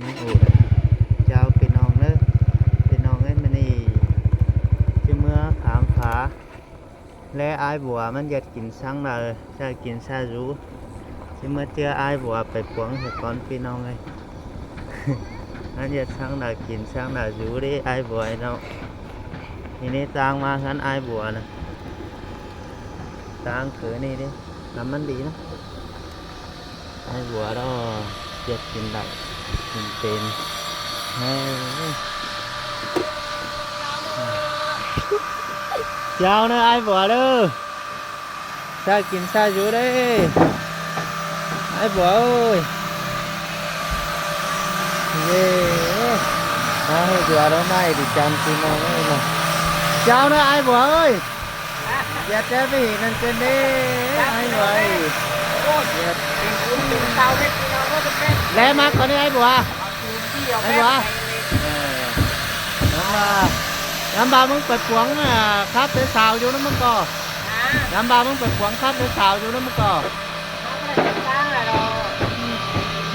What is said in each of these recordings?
นี่โอ้เจ้าพี่น้องเนอะพี่น้องเอ้ยมันนี่จะเมื่อขามผาและอายบัวมันอยากกินช่างเราจะกินชาจูจะเมื่อเจออายบัวไปปวงเหตุก่อนพี่น้องเลย มันอยากช่างเรากินช่างเราจูดิอายบัวไอ้เนาะทีนี้ตางมาขันอายบัวนะตางคือนี่ดิน้ำมันดีนะอายบัวเราอยากกินได้กินเป็นเฮ้ย chào nữa ai bỏ đâu sao kiếm sao chú đây ai bỏ ơi về ai bỏ đó này thì chăm xin nó mà chào nữa ai bỏ ơi dạ trái vì nên trên đi ai vậy lẽ mắt con đi ai bỏ ai bỏน้ำบามึงไปขวางครับเตะสาวอยู่นั่นมึงก็น้ำบามึงไปขวางครับเตะสาวอยู่นั่นมึงก็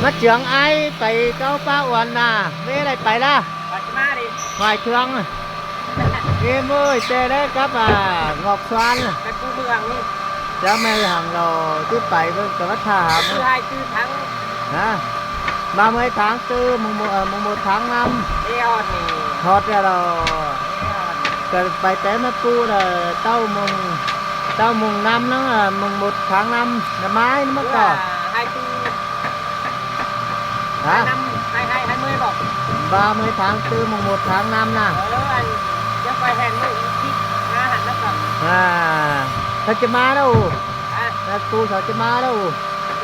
มาเจียงไอไปเจ้าป้าอ้วนน่ะไม่ได้ไปละหอยเครื่องเกมเอ้ยเตะได้ครับงอกสวานไปกูเมืองนี่จะไม่ห่างเราที่ไปเพิ่งกับวัดถามคือให้คือทั้งนะ30 tháng 4 mùng 1 tháng 5 ทอดเนี่ยเราก็ไปแต่มาปูlà tao mùng 5 nó là mùng 1 tháng 5 là mai nó mất cỏ 20 บอก 30 tháng 4 mùng 1 tháng 5 nè anhจะไปแห่งนู้นที่งานนักกับthật chứ ma đâu là cô sợ chứ ma đâu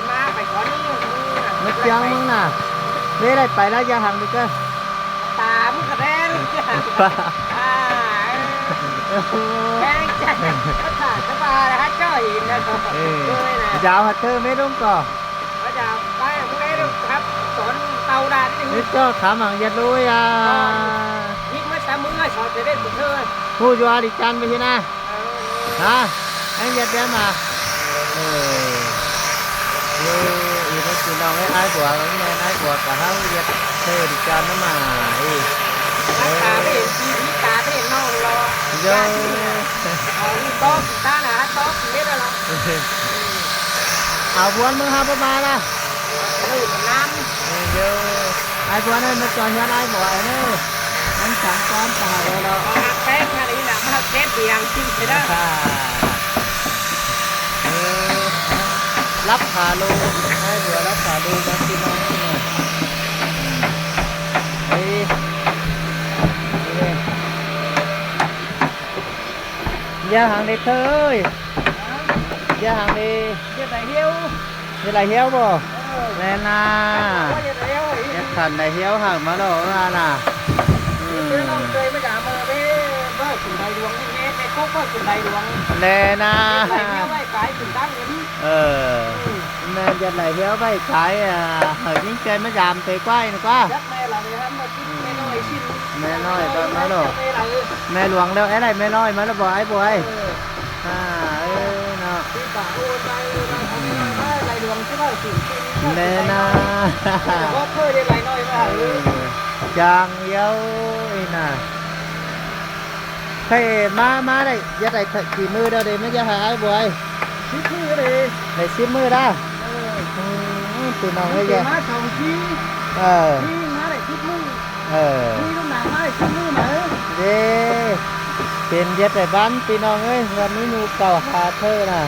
มาไปขอนี่ mất chân mừng nè thế đây phải là gia hàng được cơ ตามึงกระแดงแดงจังจะมาเลยฮะจ้อยนะ dạo hạt thơ mấy đúng cỏ ก็จะไปมึงได้ดูครับสอนเตาดานนี่ นี่ก็ขามhàng giật đuôi ยิ่งไม่ซ้ำมือสอนจะได้บุญเธอ khu dọa đi chăn với thế nào hả anh giật em mà ý nó chỉ nói ai của nghe ai của cả hai giật thơ đi chăn nó mà ตาไม่เห็นชีวิตตาไม่เห็นน้องรอ vô เอาโต๊ะตาหนาโต๊ะเล็ดอะไร ảo buồn mừng hai ba la น้ vô ai buồn ơi nó cho nhau ai bỏ nữa anh chẳng con tao rồi đó ำหักแป๊กมาดีนะหักแป๊กเดียงจริงใช่ไหม lắp hà lô ai vừa lắp hà lô bác sĩ nói nè đây gia hàng đi thơ ơi gia hàng đi như là hiếu bò nên là cái thần này hiếu hàng má đồ ra nè nên là nên giờ này hiếu vậy cái ở những cây mới giảm thì quay nữa quá mẹ nói má đồ mẹ luồng đâu ấy này mẹ nói má nó bỏ ấy bùi nó nên chàng yêu nè thầy má đây giờ này chỉ mưa đâu để mới ra hai bùi để ship mưa đó từ nào bây giờ đi tiền giật để bán tí non ấy và mấy nhu cầu hà thơ nè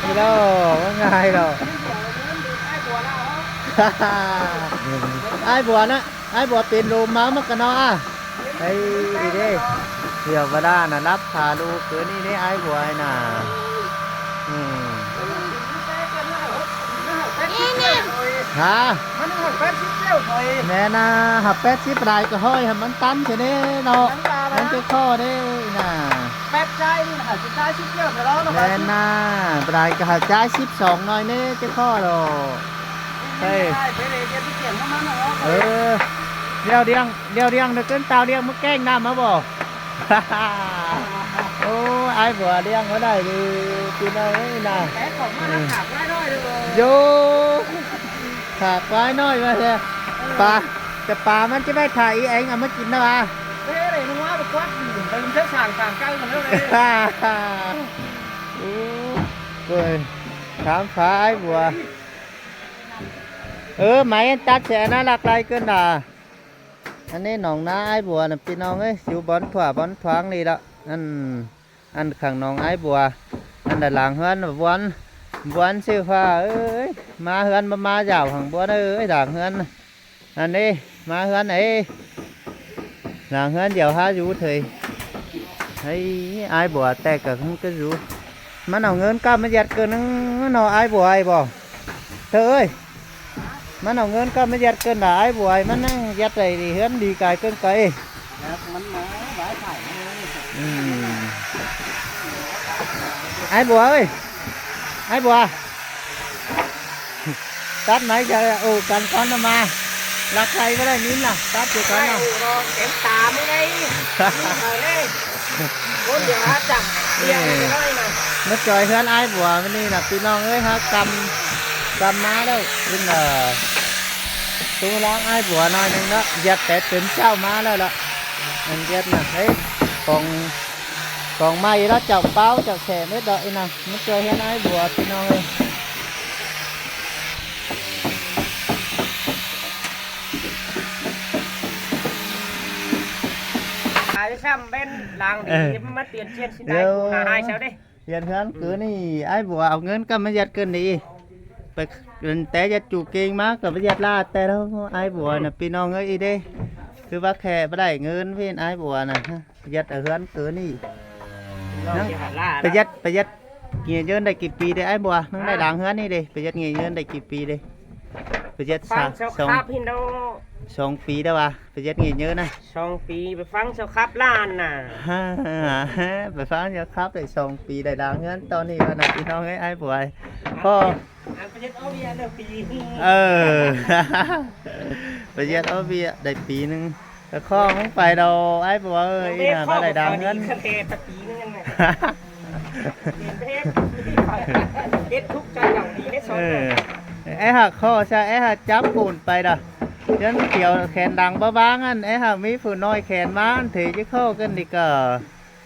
đi đâu có ngày đâu ai buồn á ai buồn tiền đồ máu mất cái nó à đây đi đi hiểu vào đây là lắp hà đu cứ đi đấy ai buồn nè hả nè na học pet ship lại có hơi hầm bánh tắn thế đấy nó bánh cái kho đấy nè pet tráiนี่นะtrái shipเที่ยวแต่แล้วนะ nè na lại cái trái ship sòng nói nè cái kho rồi đây đeo điang được cơn tàu điang mất canh nam hả bò ô ai vừa điang ở đây thì đây nè vô khạc quái nói mà pha แต่ปลามันจะไม่ถ่ายเองเอามากินนะวะ thế này nó hóa một quát mình sẽ sàng cay còn nữa đây เว้ยถามฟ้าไอ้บัวไหมตัดแสน่ารักไรเกินด่าอันนี้หนองน้าไอ้บัวน่ะพี่น้องเอ้ยอยู่บอนถั่วบอนทวางนี่ละอันข้างหนองไอ้บัวอันด้านหลังเฮือนบวนชื่อฟ้าเอ้ยมาเฮือนมาเหยาวของบัวเอ้ยหลังเฮือนอันนี้มาเฮือนไอ้หลังเฮือนเดี๋ยวหาอยู่เถยไอ้บัวแต่ก็không có rủ mà nào ngơn cao mới giặt cơ nó ai bùa ai bỏ thơ ơi mà nào ngơn cao mới giặt cơ là ai bùa ai mà năng giặt này thì hướng đi cài cơn cây ai bùa ơi ai bùa tát máy cho cần con nó mà lạc cây với đây nín nào tát cho con nào em tà mới đây bốn điều hát chẳng nó trời hơn ai bùa bên đây là tụi non ấy ha cầm má đâu nhưng là tụi non ai bùa nói nhưng đó giật để tính sao má đó mình giật là thấy còn may đó chọc báo chọc xẻ mới đợi nè nó chơi hơn ai bùa tụi non ơi xem bên làng thì mất tiền trên xin đây là hai sao đây tiền hơn cứ này ai bùaเอาเงินก็ไม่ยัดเกินดีไปแต่ยัดจูเก่งมากกับไม่ยัดลาแต่แล้วไอ้บัวน่ะพี่น้องเอ้ยเด้คือว่าแค่ไม่ได้เงินพี่ไอ้บัวน่ะยัดởเฮือนcứนี่ไปยัดเงี้ยเงินได้กี่ปีได้ไอ้บัวนั่งได้หลังเฮือนนี่เด้ไปยัดเงี้ยเงินได้กี่ปีเด้ไปยัด2 ปีได้ป่ะไปยัดเงี้ยเยอะนะ2 ปีไปฟังเจ้าครับล้านน่ะไปฟังเจ้าครับได้2 ปีได้ดังงั้นตอนนี้ว่าน่ะพี่น้องไอ้ป่วยพ่อไปยัดเอาเบียร์ได้ปีไปยัดเอาเบียร์ได้ปีนึงแต่ข้อมึงไปเราไอ้ป่วยเอ้ยน่ะมาได้ดังงั้นปีนึงนั่นแหละเฮ็ดทุกใจอย่างดีได้2ไอ้หักข้อใช่ไอ้หักจับปูนไปด่ะฉันเกี่ยวแขนดังบ้างอันไอ้ห่ามีผู้น้อยแขนมาอันถือจะเข้ากันดีกว่า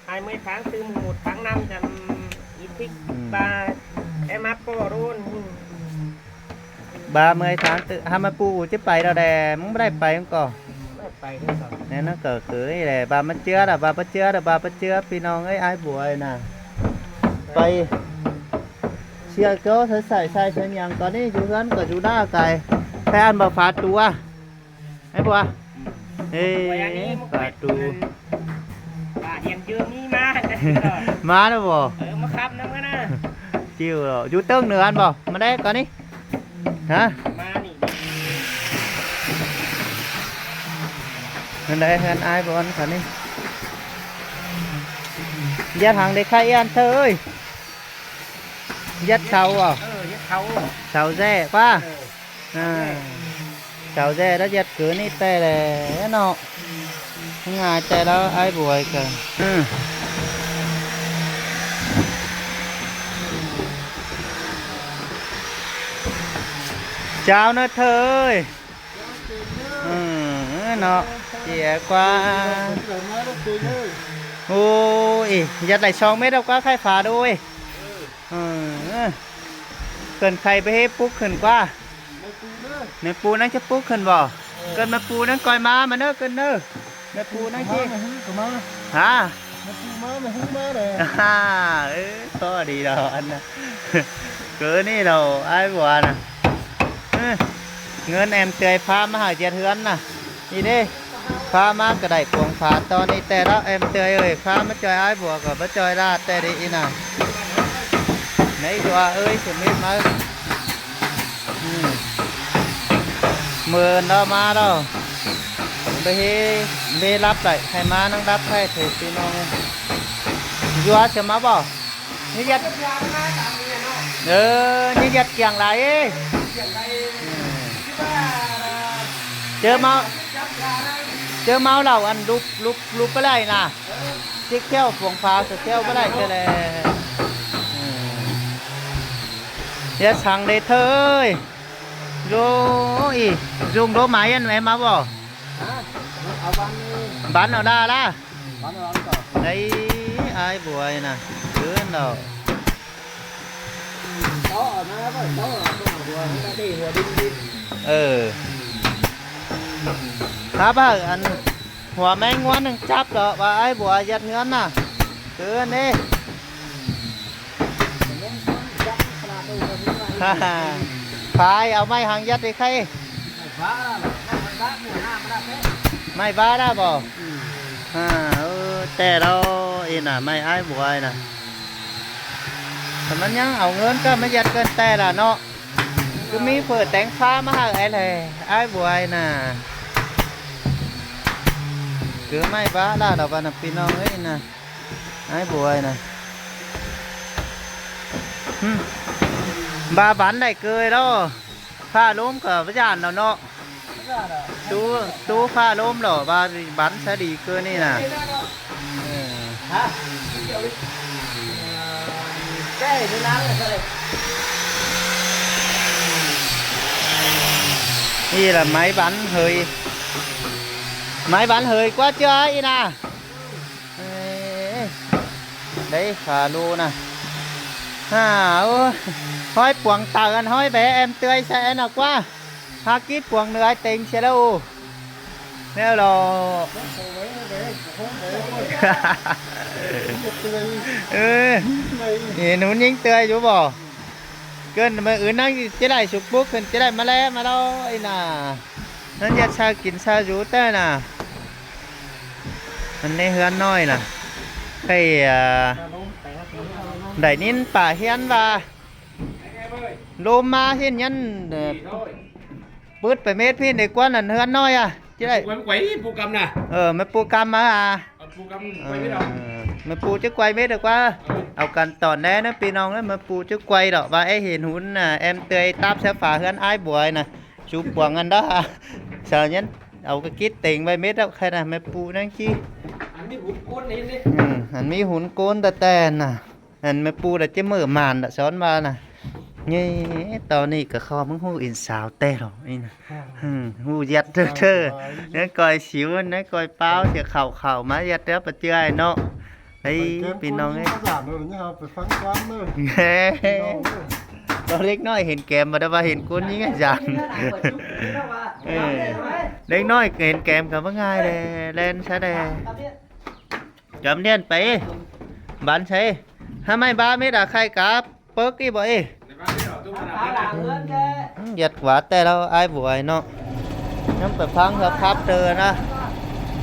20 tháng từ 1 tháng 5 chầm ít thích ba em áp cô luôn 30 tháng tự hai mươi pu chứไปเราแดมึงไม่ได้ไปมึงก่อเนี่ยnó cờ cưới này bà mất chưa là bà mất chưaพี่น้องเอ้ยไอ้บัวน่ะไปเชียร์ก็ใส่เชียร์ยังตอนนี้อยู่กันกับจูด้าไก่แฟนมาฝาตัวไอ้บัวฝาตัวhiện trường đi mà má đó bò mà khắp nó nữa nè chiều rồi chú tương nữa anh bò mà đây có đi hả nên đây anh ai bò anh phải đi dắt hàng để khai ăn thơ ơi dắt sầu à sầu dê quá sầu dê đó dắt cửa ní tê là nó ngài tê đó ai bùi kìa chào nó thơ ơi nó chìa qua ôi dắt lại 2 mét đâu quá khai phá đôi cần khaiไปให้ปุ๊กขึ้นกว่าแม่ปูนั่งจะปุ๊กขึ้นบ่เกินแม่ปูนั่งคอยมาเด้อเกินเด้อแม่ปูนั่งจิฮะแม่ปูมาเลยก็ดีดอกอันน่ะเกินนี่เราไอ้บัวน่ะเงินแอมเตยพามาหาเจ็ดเฮือนน่ะนี่เด้พามากระไดกวงฝาตอนนี้แต่ละแอมเตยเอ้ยพามาจอยไอ้บัวกับมาจอยลาแต่ดีน่ะไหนตัวเอ้ยสมิธมาเมื่อเรามาเราไปเฮ้รับlạiให้มานั่งรับให้เถิดพี่น้องยัวจะมาบ่นี่ยัดนี่ยัดเกี่ยงไรเจอเมาเหล่าอันลุกไปเลยนะจิ๊กแก้วฟงฟ้าสแก้วไปเลยเจอเลยยัดสั่งเลยเธอโยอีจุงโดไม้อันไหนมาบ่ เอาบ้านนี่ bán ở đa la บ้านเราต่อ đấy ai buổi nè cứ đâu โต๊ะนะก็โต๊ะตัวหัวมันก็ดีหัวดินดิน ครับอันหัวแมงงวนหนึ่งจับเหรอว่าไอ้บัวยัดเงินน่ะคืออันนี้ มันจับขนาดตัวมัน ฮ่าฮ่าพายเอาไม้หางยัดđiใคร ฟ้ามันฟ้าหมู่หน้ามันได้แค่ ไม้บ้าได้บ่แต่เราอีน่ะไม่ไอ้บัวไอ้น่ะแต่มันยังเอาเงินก็ไม่ยัดเกินแต่ละเนาะคือมีเปิดแต่งฟ้ามาให้ไอ้เลยไอ้บัวไอ้น่ะคือไม่บ้าได้ดอกวันพี่น้องเอ้ยน่ะไอ้บัวไอ้น่ะbà bắn này cười đó pha lốm cả với dàn nào nọ tú pha lốm đó bà bắn sẽ đi cười này nè hả cái nó nắng là sao đây đây là máy bắn hơi quá chưa ấy nè đấy pha lô nè hoi quảng tờ anh hoi bé em tươi sẽ nào quá ha kít quảng người tình sẽ đâu nếu là nó nhìn tươi chú bỏ cơn mà năng chế lại sụp bút chế lại mà lẽ mà đâu ấy nè nó nhặt sao kín sao chú tê nè anh này hơn nói nè cái đẩy nín bà hiên và lô ma hiên nhân bứt phải mét phiên để quan lần hơn nói à chứ đây quấy phụ cầm nè mấy pu cam á phụ cầm quay biết đâu mấy pu chứ quay mét được quáเอากันตอนแน่นะพี่น้องนะมาปูchứ quay đó và ấy hiện hun em tươi táp sẽ phá hơn ai buổi nè chụp quảng anh đó sợ nhânเอาcái kít tiền bay mét đâu khai là mấy pu năng chi anh mi hun cônแต่น่ะอันแม่ปูแต่จะมือมานน่ะสอนมาน่ะนี่ตอนนี้ก็คอมึงหูอินสาวแต่หรอนี่นะหูยัดเธอเนี่ยก่อยสิวเนี่ยก่อยเป้าเสียเข่ามายัดเด้อปะเจื้อยเนาะไอ้พี่น้องเอ้ยตอนเล็กน้อยเห็นแกมมาได้ว่าเห็นก้นยิ่งจังเล็กน้อยเห็นแกมกับว่าง่ายเลยเล่นซะเลยจำเนียนไปบ้านใช่ถ้าไม่บ้าไม่ด่าใครกับเปิกอีบ่อยหยัดกว่าแต่เราไอ้บ่อยเนาะน้ำไปฟังครับเจอนะ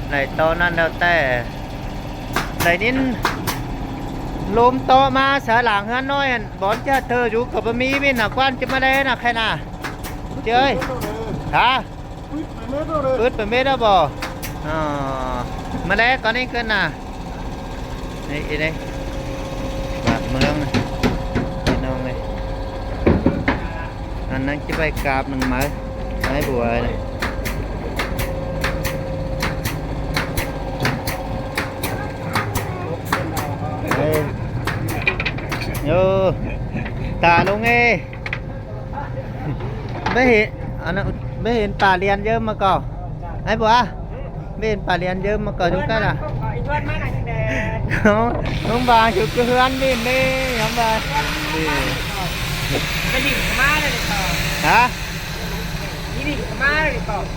ในตอนนั้นเราแต่ในนี้ลมโตมาสาหลังฮันน้อยบอนจะเธออยู่กับบะมีวินน่ะกวนจะมาได้น่ะใครน่ะเจ้ยฮะปืดไปไม่ได้บ่มาแล้วก่อนนี้ขึ้นน่ะนี่đây bạc mương nàyพี่น้องเลยอันนั้นจะไปกราบหนึ่งไม้บัวเลยโย่ตาลงเอ้ไม่เห็นอันนั้นไม่เห็นป่าเรียนเยอะมาก่อนไอ้บัวไม่เห็นป่าเรียนเยอะมาก่อนทุกท่านอ่ะông bà chụp cái hương đi đi ông bà hả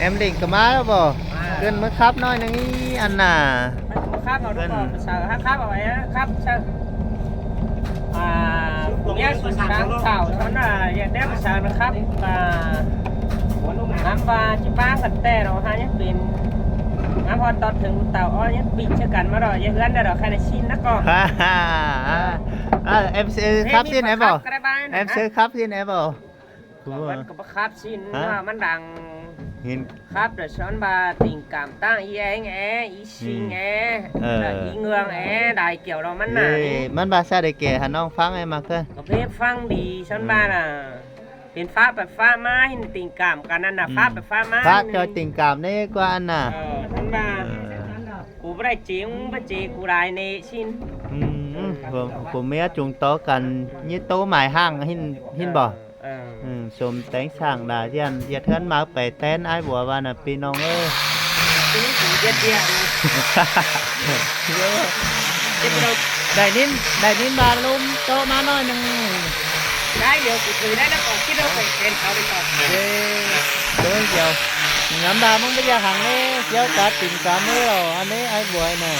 em định cái má đó bò cơn mới khắp nói nó nghĩ ăn à khắp vào đúng rồi sợ khắp vào vậy khắp sao nhớ sáng sào nó là đẹp sao nó khắp và năm và chỉ ba sạch tè rồi hai nhát pinพอตอนถึงเต่าอ้อยปิดเชื่อกันมาหน่อยยังเลื่อนได้หรอใครในชิ้นนักก่อนemซื้อครับที่ไหนบ่ emซื้อครับที่ไหนบ่มันก็ครับชิ้นว่ามันดังครับเดี๋ยวช้อนบาติ่งกามตั้งอีเองอีชิงอีเงืองได้เกี่ยวเรามันหนามันบาซาได้เก๋หาน้องฟังไอ้มาเกินก็เพลฟังดีช้อนบาน่ะเป็นฟ้าแบบฟ้าไม้ติ่งกามกันนั่นน่ะฟ้าแบบฟ้าไม้ฟ้าจอยติ่งกามนี่กว่าอันน่ะท่านบ้ากูไม่ได้เจียงไม่เจียกูได้ในชิ้นผมเมียจุงโตกันยี่โตหมายห้างหินบ่สมแต่งสั่งด่าเจียนอย่าเทินมาไปเต้นไอ้บัวว่าน่ะพี่น้องเอ้ย คือมันสีเดียดเดียดจะไปเรา ได้นินบาลุมโตมาหน่อยหนึง ได้เดี๋ยวกูถือได้แล้วก่อนที่เราไปเป็นเอาไปก่อน เด้đối chiều ngắm đà mong bây giờ hàng ấy kéo cả tìm cả mới rồi anh ấy ai bùa nè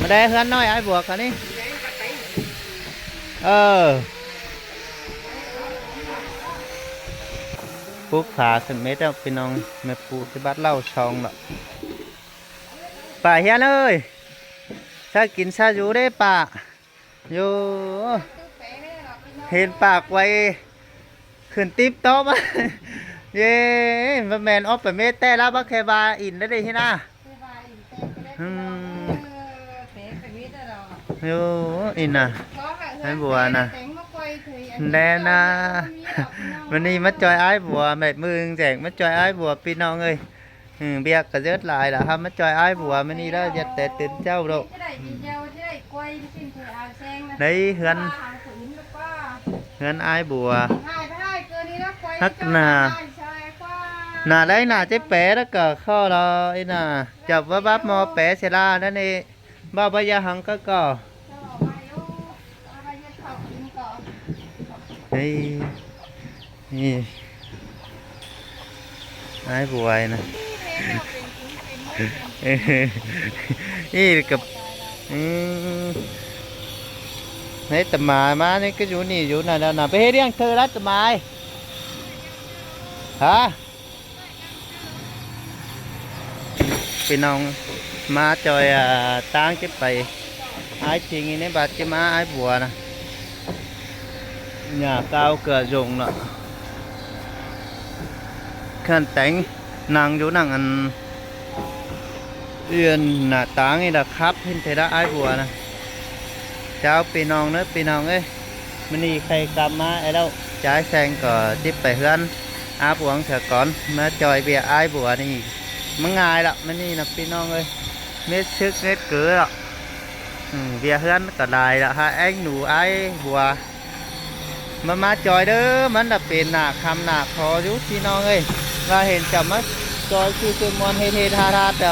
mà đây hơn nói ai bùa cả đi phúc phá sân mét đâu bên ông mẹ phụ cái bát lau xong rồi bà hiền ơi sao kín sao rú đấy bà vôเห็นปากไว้ขึ้นติ๊บโต๊ะมาเย้มาแมนออฟไปเมตแต่ละบักแคบาอินได้ดิที่น่ะโยอินน่ะไอ้บัวน่ะแน่น่ะวันนี้มาจอยไอ้บัวแบบมือแจกมาจอยไอ้บัวพี่น้องเอ้ยเบียกก็เยอะหลายละครับมาจอยไอ้บัวมันนี่แล้วจะแต่ตื่นเจ้าดอกđấy hơn ai bùa hắc nà đấy nà cái bé đó cờ kho đó ấy nà chụp với bắp mò bé xe la đó nè bao bây giờ hằng có cò đây ai bùa này đi cặp đấy tầm mài má đấy cái chú này là bé đi ăn thơ đó tầm mài hảพี่น้องมาจอยตั้งเก็บไปไอ้จริงนี่บาดเจ็บมาไอ้บัวนะnhà cao cửa rộng nọ khăn tánh nàng chỗ nàng ăn yên là táng ấy là khắp hình thế đó ai bùa nè cháu pì nong nữa pì nong ấy mình đi khay cam má ở đâu trái sang cờ tiếp về hơn áp uống sợ con mà trời bìa ai bùa này mấy ngày đó mình đi là pì nong ơi mết sức mết cửa đó bìa hơn cả đài là hai anh nụ ai bùaมาจอยเด้อมันจะเป็นหนาคำหนาคอยุพี่น้องเอ้ยว่าเห็นกับมาจอยคือมอนเฮเฮทาทาแต่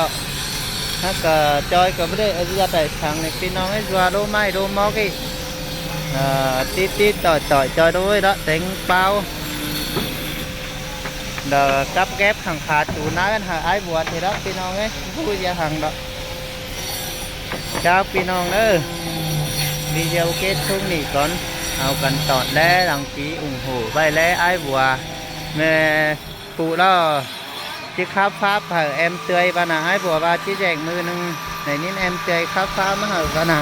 ถ้าเกิดจอยก็ไม่ได้เอาจะแต่สั่งในพี่น้องให้ว่าโดไม่โดมอกอีติดต่อยจอยด้วยđó tính bao đờ cắp ghép hàng khá chủ náกันหาไอ้บวชthì đóพี่น้องấy vui ra hàng đó chàoพี่น้องเด้อ video kết thúc này cònเอากันตอดและดังกี้อุ่งหูใบและไอ้บัวแม่ปูล่อที่ข้าวฟ้าเผาแอมเตยปานาไอ้บัวว่าที่แจกมือนึงในนี้แอมเตยข้าวฟ้ามาเหอะปานา